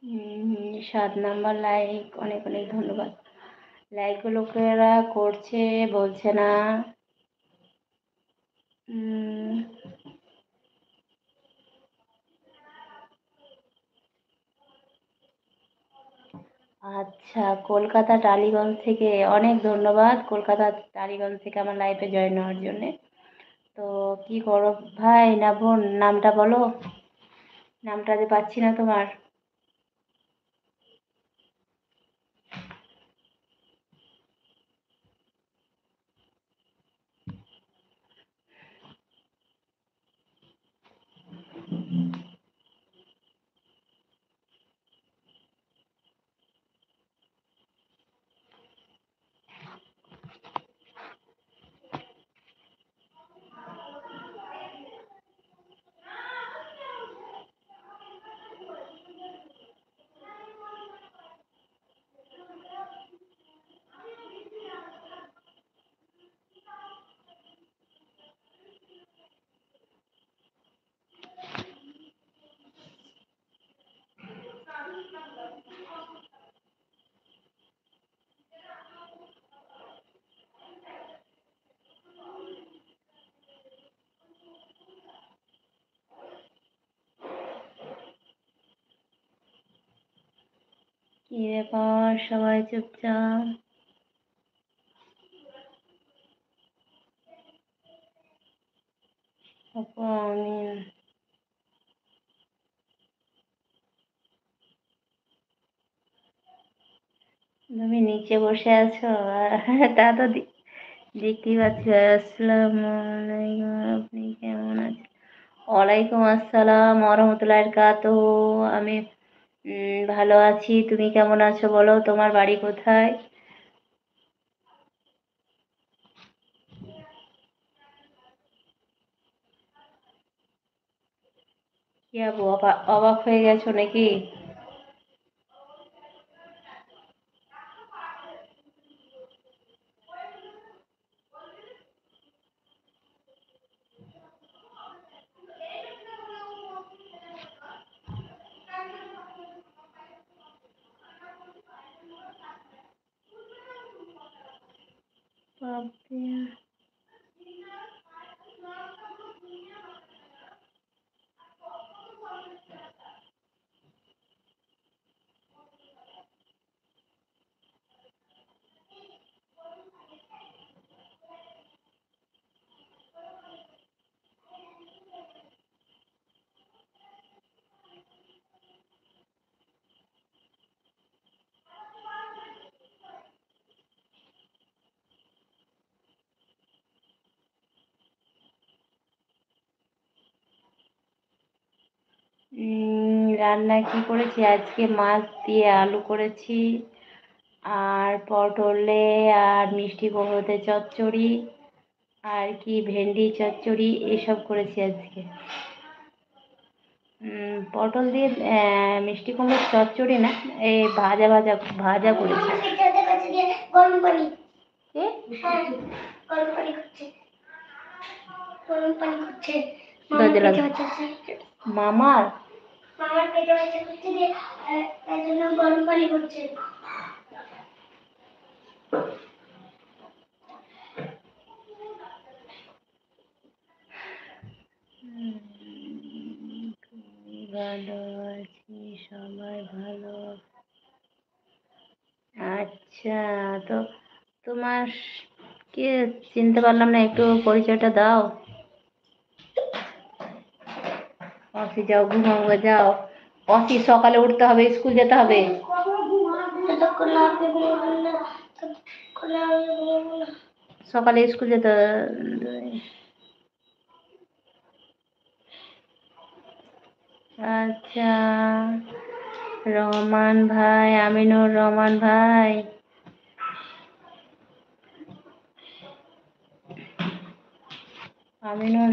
7 number like, অনেক অনেক ধন্যবাদ। লাইকগুলো লোকেরা করছে, বলছে না। আচ্ছা, কলকাতা টালিগঞ্জ থেকে অনেক ধন্যবাদ। কলকাতা টালিগঞ্জ থেকে আমার লাইফে জয়েন হওয়ার জন্যে। তো কি করো ভাই না বোন, নামটা বলো। নামটা যে পাচ্ছি না তোমার। কি ব্যাপার, সবাই চুপচাপ? তুমি নিচে বসে আছো? তা তো দেখতেই পাচ্ছি। আসসালামু আলাইকুম, আপনি কেমন আছেন? ওয়ালাইকুম আসসালাম ওয়া বারাকাতুহু। আমি ভালো আছি। তুমি কেমন আছো বলো? তোমার বাড়ি কোথায়? কি আপু, অবাক হয়ে গেছো নাকি? বাপরে। রান্না কি করেছি আজকে? মাছ দিয়ে আলু করেছি, আর পটলে আর মিষ্টি কুমড়োতে চচ্চড়ি, আর কি ভেন্ডি চচ্চড়ি, এসব করেছি আজকে। পটল দিয়ে মিষ্টি কুমড়োর চচ্চড়ি না, এই ভাজা ভাজা ভাজা করেছি। কে? মামার পেটে ব্যথা করছে, তাই জন্য গরম পানি করছে। ভালো আছি, সবাই ভালো। আচ্ছা, তো তোমার কে চিনতে পারলাম না, একটু পরিচয়টা দাও। অফিস যাও, ঘুমাবো, যাও। অফিস সকালে উঠতে হবে, স্কুল যেতে হবে। সকালে স্কুল যেতে হবে। আচ্ছা, রহমান ভাই, আমিনুর রহমান ভাই। আমিনুর